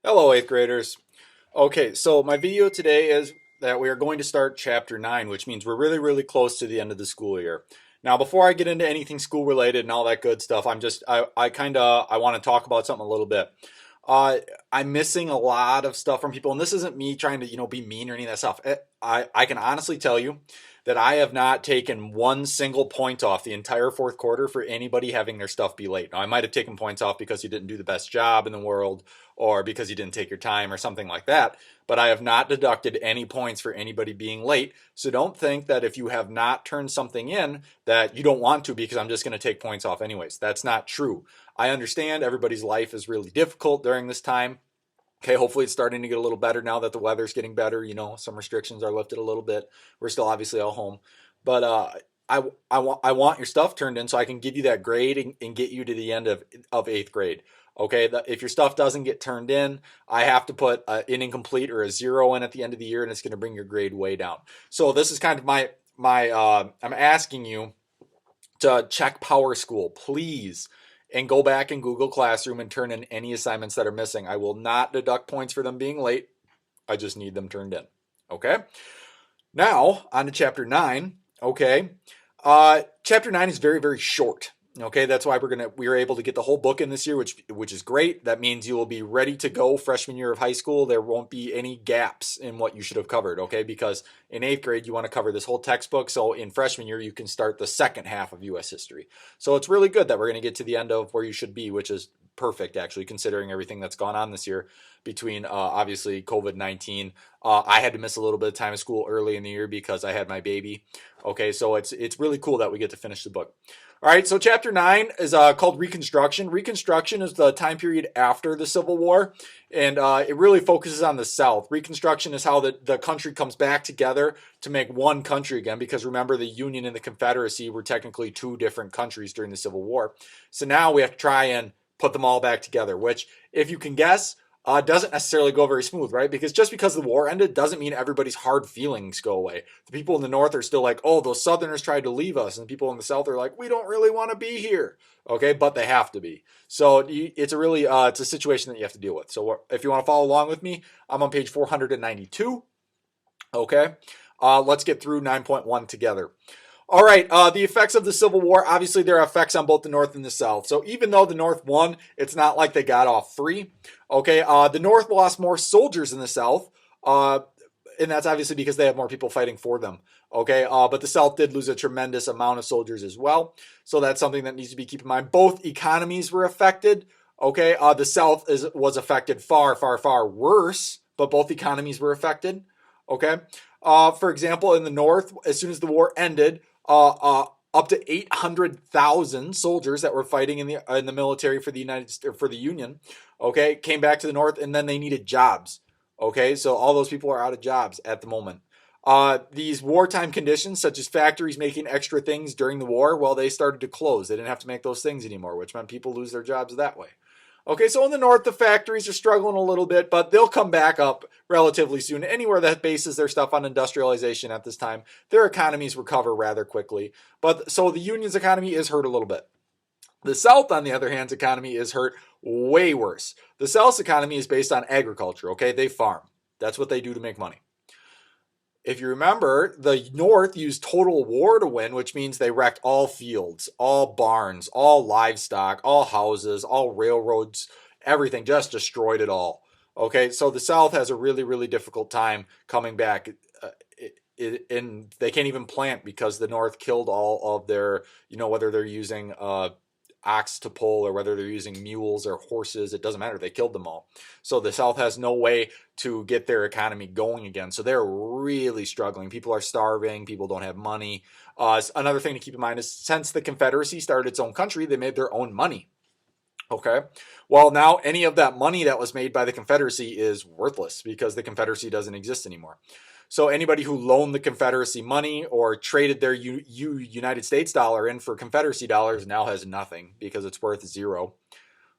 Hello, eighth graders. Okay, so my video today is that we are going to start chapter 9, which means we're really, really close to the end of the school year. Now, before I get into anything school related and all that good stuff, I want to talk about something a little bit. Uh, I'm missing a lot of stuff from people, and this isn't me trying to, be mean or any of that stuff. I can honestly tell you that I have not taken one single point off the entire fourth quarter for anybody having their stuff be late. Now, I might have taken points off because you didn't do the best job in the world or because you didn't take your time or something like that, but I have not deducted any points for anybody being late. So don't think that if you have not turned something in that you don't want to because I'm just going to take points off anyways. That's not true. I understand everybody's life is really difficult during this time. Okay, hopefully it's starting to get a little better now that the weather's getting better. Some restrictions are lifted a little bit. We're still obviously all home, but I want your stuff turned in so I can give you that grade and get you to the end of eighth grade. Okay, if your stuff doesn't get turned in, I have to put an incomplete or a 0 in at the end of the year, and it's going to bring your grade way down. So this is kind of I'm asking you to check Power School, please, and go back in Google Classroom and turn in any assignments that are missing. I will not deduct points for them being late. I just need them turned in. Okay. Now on to chapter 9. Okay. Chapter 9 is very, very short. Okay, that's why we were able to get the whole book in this year, which is great. That means you will be ready to go freshman year of high school. There won't be any gaps in what you should have covered, okay? Because in eighth grade, you want to cover this whole textbook. So in freshman year, you can start the second half of U.S. history. So it's really good that we're going to get to the end of where you should be, which is perfect, actually, considering everything that's gone on this year between obviously COVID-19. I had to miss a little bit of time of school early in the year because I had my baby. Okay, so it's really cool that we get to finish the book. All right, so chapter 9 is called Reconstruction. Reconstruction is the time period after the Civil War, and it really focuses on the South. Reconstruction is how the country comes back together to make one country again, because remember, the Union and the Confederacy were technically two different countries during the Civil War. So now we have to try and put them all back together, which, if you can guess, doesn't necessarily go very smooth, right? Because just because the war ended doesn't mean everybody's hard feelings go away. The people in the North are still like, oh, those Southerners tried to leave us. And people in the South are like, we don't really want to be here. Okay, but they have to be. So it's it's a situation that you have to deal with. So if you want to follow along with me, I'm on page 492. Okay, let's get through 9.1 together. All right, the effects of the Civil War, obviously there are effects on both the North and the South. So even though the North won, it's not like they got off free. Okay, the North lost more soldiers than the South, and that's obviously because they have more people fighting for them. Okay, but the South did lose a tremendous amount of soldiers as well. So that's something that needs to be kept in mind. Both economies were affected. Okay, the South was affected far, far, far worse, but both economies were affected. Okay, for example, in the North, as soon as the war ended, up to 800,000 soldiers that were fighting in the military for the Union, okay, came back to the North, and then they needed jobs. Okay, so all those people are out of jobs at the moment. These wartime conditions, such as factories making extra things during the war, well, they started to close. They didn't have to make those things anymore, which meant people lose their jobs that way. Okay, so in the North, the factories are struggling a little bit, but they'll come back up relatively soon. Anywhere that bases their stuff on industrialization at this time, their economies recover rather quickly. But so the Union's economy is hurt a little bit. The South, on the other hand's economy is hurt way worse. The South's economy is based on agriculture, okay? They farm. That's what they do to make money. If you remember, the North used total war to win, which means they wrecked all fields, all barns, all livestock, all houses, all railroads, everything, just destroyed it all. Okay, so the South has a really, really difficult time coming back. And they can't even plant because the North killed all of their, whether they're using ox to pull or whether they're using mules or horses, it doesn't matter. They killed them all. So the South has no way to get their economy going again. So they're really struggling. People are starving. People don't have money. Another thing to keep in mind is since the Confederacy started its own country, they made their own money. Okay. Well, now any of that money that was made by the Confederacy is worthless because the Confederacy doesn't exist anymore. So anybody who loaned the Confederacy money or traded their United States dollar in for Confederacy dollars now has nothing because it's worth 0.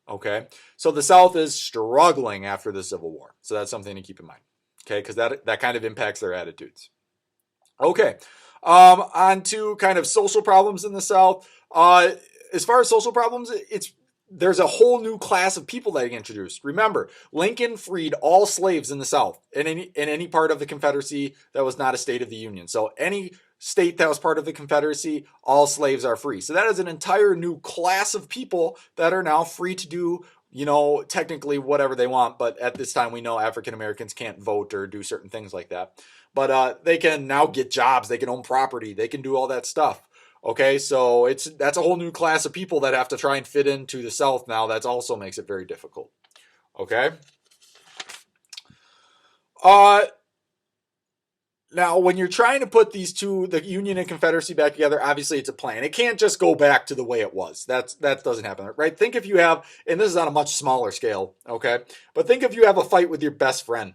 Okay. So the South is struggling after the Civil War. So that's something to keep in mind. Okay. Because that kind of impacts their attitudes. Okay. On to kind of social problems in the South. As far as social problems, it's there's a whole new class of people that he introduced. Remember, Lincoln freed all slaves in the South in any part of the Confederacy that was not a state of the Union. So any state that was part of the Confederacy, all slaves are free. So that is an entire new class of people that are now free to do, technically whatever they want. But at this time, we know African Americans can't vote or do certain things like that. But they can now get jobs, they can own property, they can do all that stuff. Okay, so that's a whole new class of people that have to try and fit into the South now. That also makes it very difficult. Okay. Now, when you're trying to put these two, the Union and Confederacy, back together, obviously it's a plan. It can't just go back to the way it was. That doesn't happen, right? Think if you have, and this is on a much smaller scale, okay? But think if you have a fight with your best friend.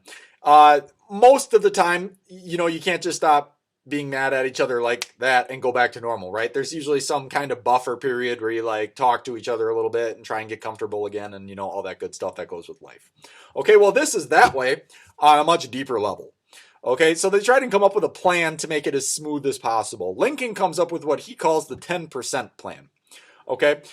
Most of the time, you can't just stop being mad at each other like that and go back to normal, right? There's usually some kind of buffer period where you talk to each other a little bit and try and get comfortable again, and all that good stuff that goes with life. Okay, well, this is that way on a much deeper level. Okay, so they try to come up with a plan to make it as smooth as possible. Lincoln comes up with what he calls the 10% plan. Okay,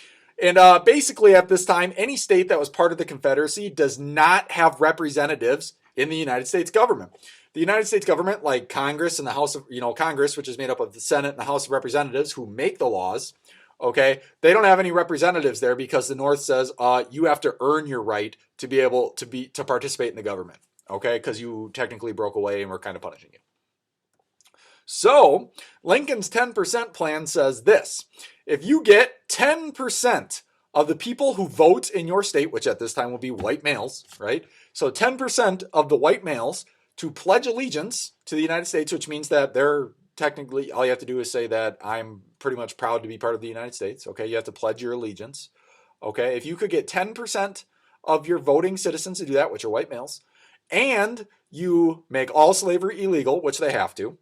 and basically at this time, any state that was part of the Confederacy does not have representatives in the United States government. The United States government, like Congress and the House of, Congress, which is made up of the Senate and the House of Representatives who make the laws, okay, they don't have any representatives there because the North says you have to earn your right to be able to participate in the government, okay, because you technically broke away and we're kind of punishing you. So Lincoln's 10% plan says this: if you get 10% of the people who vote in your state, which at this time will be white males, right? So 10% of the white males to pledge allegiance to the United States, which means that they're technically, all you have to do is say that I'm pretty much proud to be part of the United States. Okay, you have to pledge your allegiance. Okay, if you could get 10% of your voting citizens to do that, which are white males, and you make all slavery illegal, which they have to,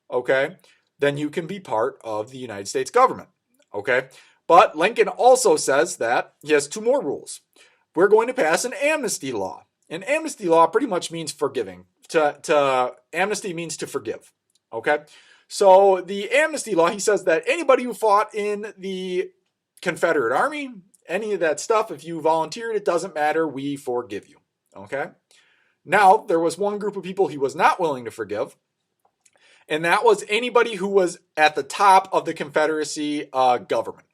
okay, then you can be part of the United States government. Okay, but Lincoln also says that he has two more rules. We're going to pass an amnesty law. An amnesty law pretty much means forgiving. Amnesty means to forgive. Okay, so the amnesty law, he says that anybody who fought in the Confederate Army, any of that stuff, if you volunteered, it doesn't matter, we forgive you. Okay, now there was one group of people he was not willing to forgive, and that was anybody who was at the top of the Confederacy government.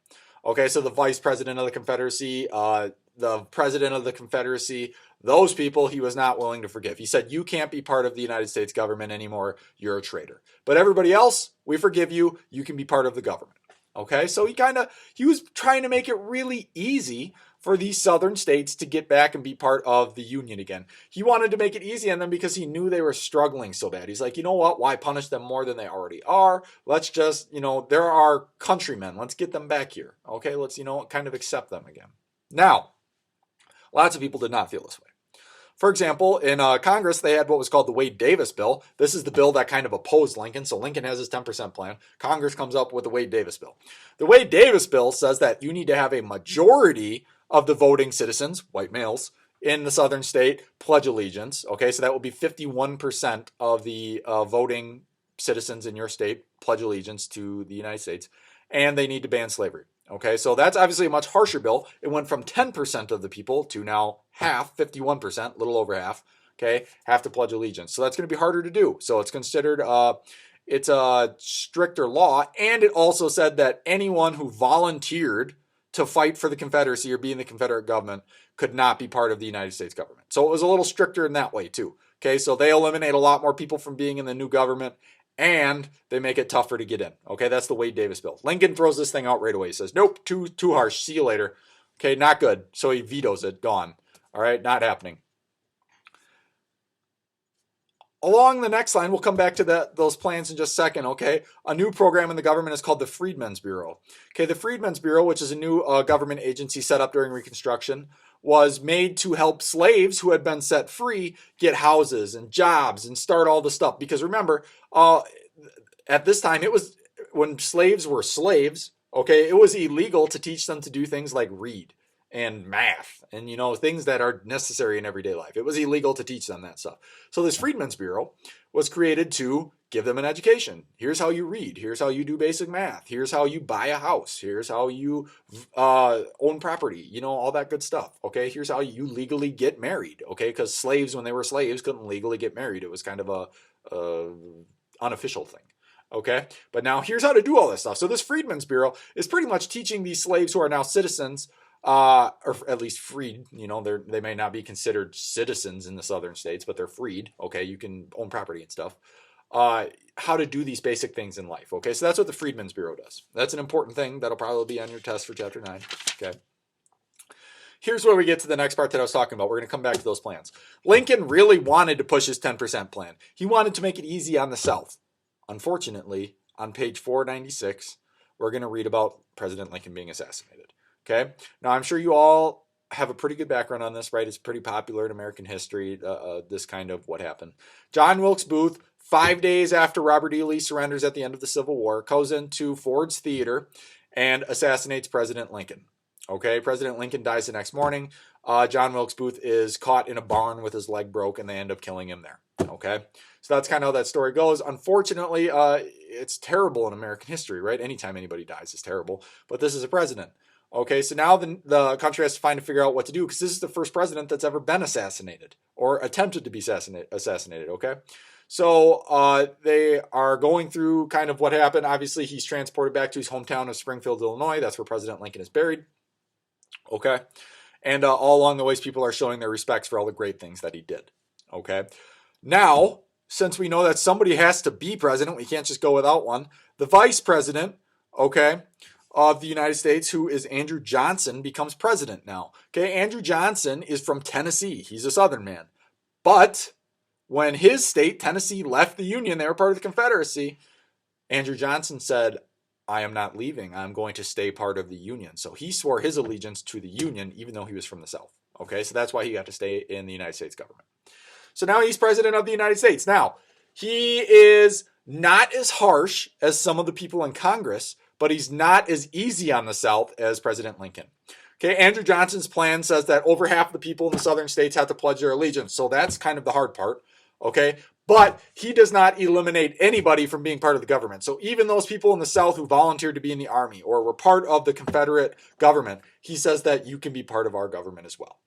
Okay, so the vice president of the Confederacy, the president of the Confederacy, those people he was not willing to forgive. He said, you can't be part of the United States government anymore. You're a traitor. But everybody else, we forgive you. You can be part of the government. Okay, so he was trying to make it really easy for these southern states to get back and be part of the Union again. He wanted to make it easy on them because he knew they were struggling so bad. He's like, you know what? Why punish them more than they already are? Let's just, they're our countrymen. Let's get them back here. Okay, let's, kind of accept them again. Now, lots of people did not feel this way. For example, in Congress, they had what was called the Wade-Davis bill. This is the bill that kind of opposed Lincoln. So Lincoln has his 10% plan. Congress comes up with the Wade-Davis bill. The Wade-Davis bill says that you need to have a majority of the voting citizens, white males, in the southern state pledge allegiance. Okay, so that will be 51% of the voting citizens in your state pledge allegiance to the United States. And they need to ban slavery. Okay, so that's obviously a much harsher bill. It went from 10% of the people to now half, 51%, a little over half, okay, have to pledge allegiance. So that's going to be harder to do. So it's considered, it's a stricter law. And it also said that anyone who volunteered to fight for the Confederacy or be in the Confederate government could not be part of the United States government. So it was a little stricter in that way too. Okay, so they eliminate a lot more people from being in the new government, and they make it tougher to get in. Okay, that's the Wade-Davis bill. Lincoln throws this thing out right away. He says, nope, too harsh. See you later. Okay, not good. So he vetoes it. Gone. All right, not happening. Along the next line, we'll come back to those plans in just a second, okay? A new program in the government is called the Freedmen's Bureau. Okay, the Freedmen's Bureau, which is a new government agency set up during Reconstruction, was made to help slaves who had been set free get houses and jobs and start all the stuff. Because remember, at this time, it was when slaves were slaves, okay, it was illegal to teach them to do things like read and math and, things that are necessary in everyday life. It was illegal to teach them that stuff. So this Freedmen's Bureau was created to give them an education. Here's how you read. Here's how you do basic math. Here's how you buy a house. Here's how you own property, all that good stuff. Okay. Here's how you legally get married. Okay. Because slaves, when they were slaves, couldn't legally get married. It was kind of a unofficial thing. Okay. But now here's how to do all this stuff. So this Freedmen's Bureau is pretty much teaching these slaves who are now citizens, or at least freed, they may not be considered citizens in the southern states, but they're freed. Okay. You can own property and stuff. How to do these basic things in life. Okay. So that's what the Freedmen's Bureau does. That's an important thing. That'll probably be on your test for chapter 9. Okay. Here's where we get to the next part that I was talking about. We're going to come back to those plans. Lincoln really wanted to push his 10% plan. He wanted to make it easy on the South. Unfortunately, on page 496, we're going to read about President Lincoln being assassinated. Okay. Now, I'm sure you all have a pretty good background on this, right? It's pretty popular in American history, this kind of what happened. John Wilkes Booth, 5 days after Robert E. Lee surrenders at the end of the Civil War, goes into Ford's Theater and assassinates President Lincoln. Okay, President Lincoln dies the next morning. John Wilkes Booth is caught in a barn with his leg broke, and they end up killing him there. Okay, so that's kind of how that story goes. Unfortunately, it's terrible in American history, right? Anytime anybody dies is terrible, but this is a president. Okay, so now the country has to figure out what to do, because this is the first president that's ever been assassinated or attempted to be assassinated. Okay, so they are going through kind of what happened. Obviously, he's transported back to his hometown of Springfield, Illinois. That's where President Lincoln is buried. Okay, and all along the ways, people are showing their respects for all the great things that he did. Okay, now, since we know that somebody has to be president, we can't just go without one. The vice president, okay, of the United States, who is Andrew Johnson, becomes president now. Okay, Andrew Johnson is from Tennessee. He's a Southern man. But when his state, Tennessee, left the Union, they were part of the Confederacy, Andrew Johnson said, I am not leaving. I'm going to stay part of the Union. So he swore his allegiance to the Union, even though he was from the South. Okay, so that's why he got to stay in the United States government. So now he's president of the United States. Now, he is not as harsh as some of the people in Congress, but he's not as easy on the South as President Lincoln. Okay, Andrew Johnson's plan says that over half of the people in the southern states have to pledge their allegiance. So that's kind of the hard part. Okay, but he does not eliminate anybody from being part of the government. So even those people in the South who volunteered to be in the army or were part of the Confederate government, he says that you can be part of our government as well.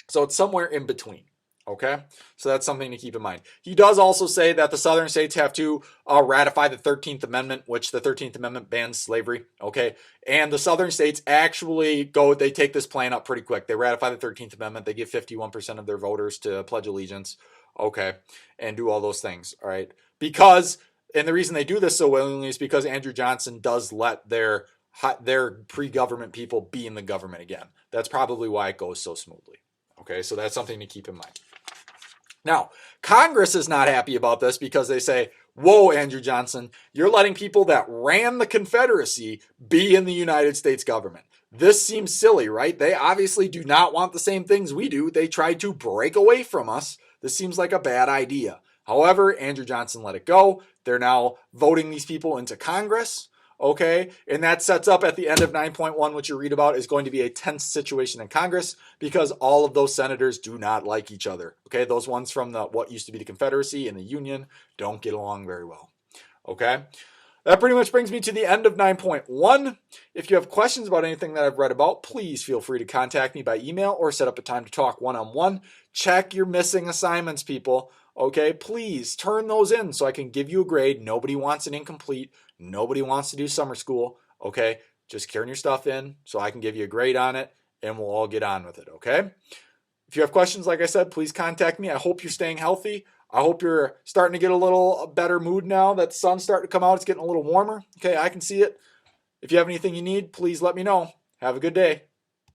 So it's somewhere in between. Okay, so that's something to keep in mind. He does also say that the southern states have to ratify the 13th Amendment, which the 13th Amendment bans slavery. Okay, and the southern states actually they take this plan up pretty quick. They ratify the 13th Amendment. They give 51% of their voters to pledge allegiance. Okay, and do all those things. All right, and the reason they do this so willingly is because Andrew Johnson does let their pre-government people be in the government again. That's probably why it goes so smoothly. Okay, so that's something to keep in mind. Now, Congress is not happy about this because they say, whoa, Andrew Johnson, you're letting people that ran the Confederacy be in the United States government. This seems silly, right? They obviously do not want the same things we do. They tried to break away from us. This seems like a bad idea. However, Andrew Johnson let it go. They're now voting these people into Congress. Okay, and that sets up at the end of 9.1, which you read about, is going to be a tense situation in Congress because all of those senators do not like each other. Okay, those ones from what used to be the Confederacy and the Union don't get along very well. Okay, that pretty much brings me to the end of 9.1. If you have questions about anything that I've read about, please feel free to contact me by email or set up a time to talk one-on-one. Check your missing assignments, people. Okay, please turn those in so I can give you a grade. Nobody wants an incomplete. Nobody wants to do summer school. Okay, just turn your stuff in so I can give you a grade on it and we'll all get on with it. Okay, if you have questions, like I said, please contact me. I hope you're staying healthy. I hope you're starting to get a little better mood now that the sun's starting to come out. It's getting a little warmer. Okay, I can see it. If you have anything you need, please let me know. Have a good day.